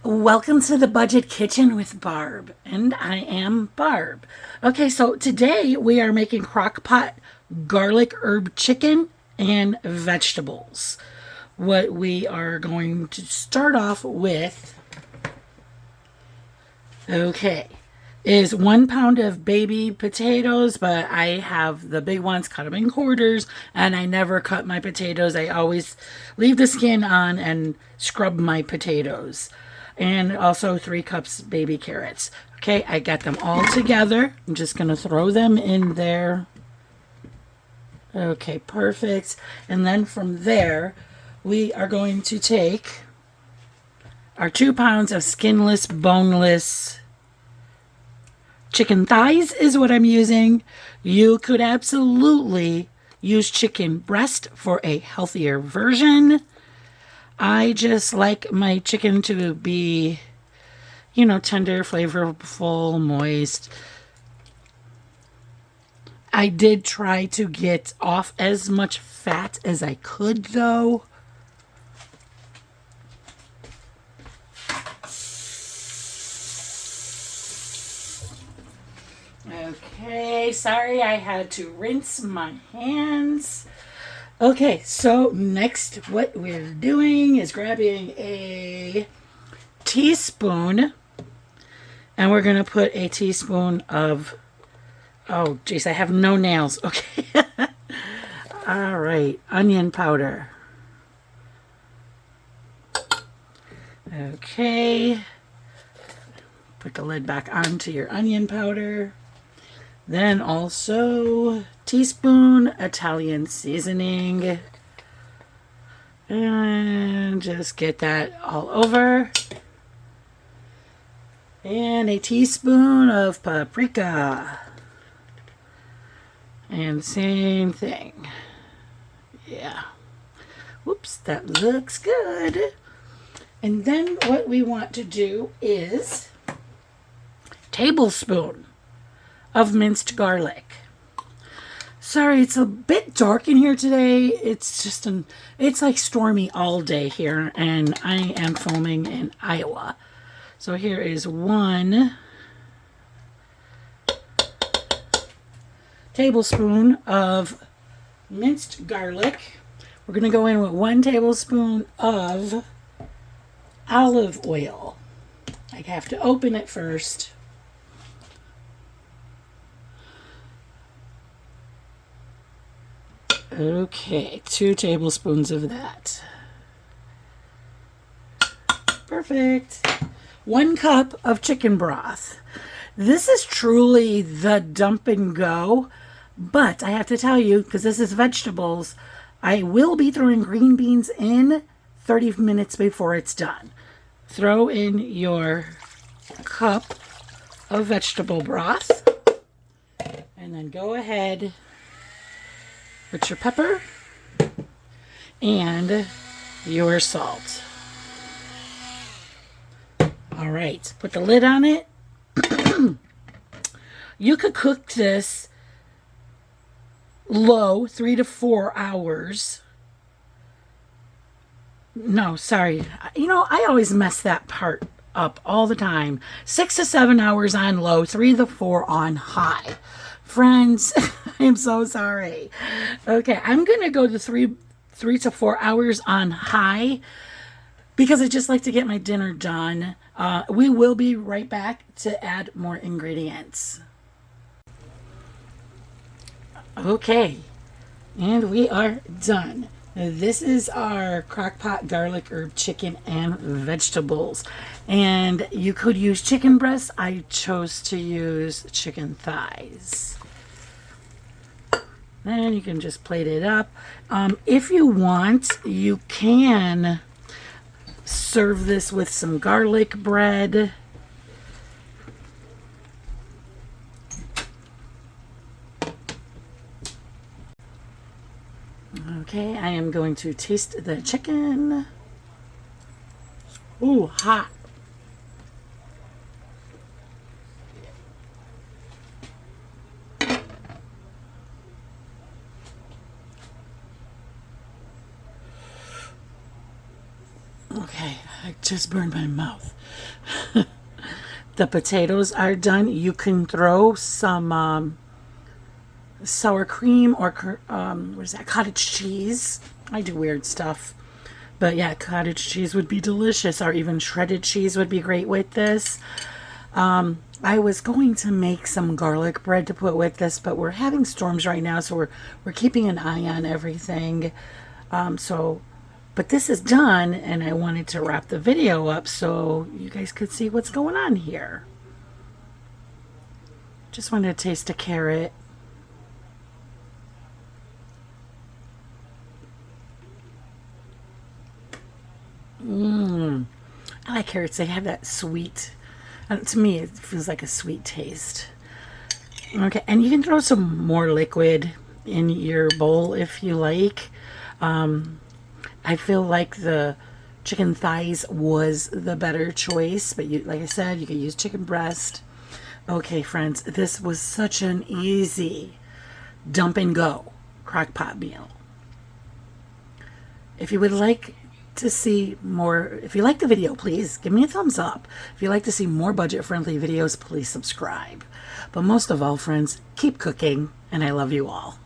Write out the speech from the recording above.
Welcome to the Budget Kitchen with Barb, and I am Barb. Okay, so today we are making crock pot garlic herb chicken and vegetables. What we are going to start off with, is 1 pound of baby potatoes, but I have the big ones, cut them in quarters, and I never cut my potatoes. I always leave the skin on and scrub my potatoes. And also 3 cups baby carrots. Okay, I got them all together. I'm just going to throw them in there. Okay, perfect. And then from there, we are going to take our 2 pounds of skinless, boneless chicken thighs is what I'm using. You could absolutely use chicken breast for a healthier version. I just like my chicken to be, tender, flavorful, moist. I did try to get off as much fat as I could, though. Okay, sorry I had to rinse my hands. Okay, so next what we're doing is grabbing a teaspoon, and we're going to put a teaspoon of, oh geez, I have no nails. Okay. All right, onion powder. Okay. Put the lid back onto your onion powder. Then also teaspoon Italian seasoning, and just get that all over. And a teaspoon of paprika, and same thing. Yeah. Whoops, that looks good. And then what we want to do is tablespoon of minced garlic. Sorry, it's a bit dark in here today. It's like stormy all day here, and I am filming in Iowa. So here is 1 tablespoon of minced garlic. We're going to go in with 1 tablespoon of olive oil. I have to open it first. Okay, 2 tablespoons of that. Perfect. 1 cup of chicken broth. This is truly the dump and go, but I have to tell you, because this is vegetables, I will be throwing green beans in 30 minutes before it's done. Throw in your cup of vegetable broth, and then go ahead with your pepper and your salt. All right, put the lid on it. You could cook this low 3 to 4 hours. No, sorry. I always mess that part up all the time. 6 to 7 hours on low, 3 to 4 on high. Friends, I'm so sorry. Okay, I'm going to go to 3 to 4 hours on high because I just like to get my dinner done. We will be right back to add more ingredients. Okay, and we are done. This is our crock pot garlic herb chicken and vegetables. And you could use chicken breasts. I chose to use chicken thighs. Then you can just plate it up. If you want, you can serve this with some garlic bread. Okay, I am going to taste the chicken. Ooh, hot. Okay. I just burned my mouth. The potatoes are done. You can throw some sour cream or what is that? Cottage cheese. I do weird stuff. But yeah, cottage cheese would be delicious, or even shredded cheese would be great with this. I was going to make some garlic bread to put with this, but we're having storms right now, so we're keeping an eye on everything. But this is done, and I wanted to wrap the video up so you guys could see what's going on here. Just wanted to taste a carrot. I like carrots. They have that sweet, to me, it feels like a sweet taste. Okay, and you can throw some more liquid in your bowl if you like. I feel like the chicken thighs was the better choice, but like I said, you could use chicken breast. Okay, friends, this was such an easy dump and go crock pot meal. If you would like to see more, if you like the video, please give me a thumbs up. If you like to see more budget-friendly videos, please subscribe. But most of all, friends, keep cooking, and I love you all.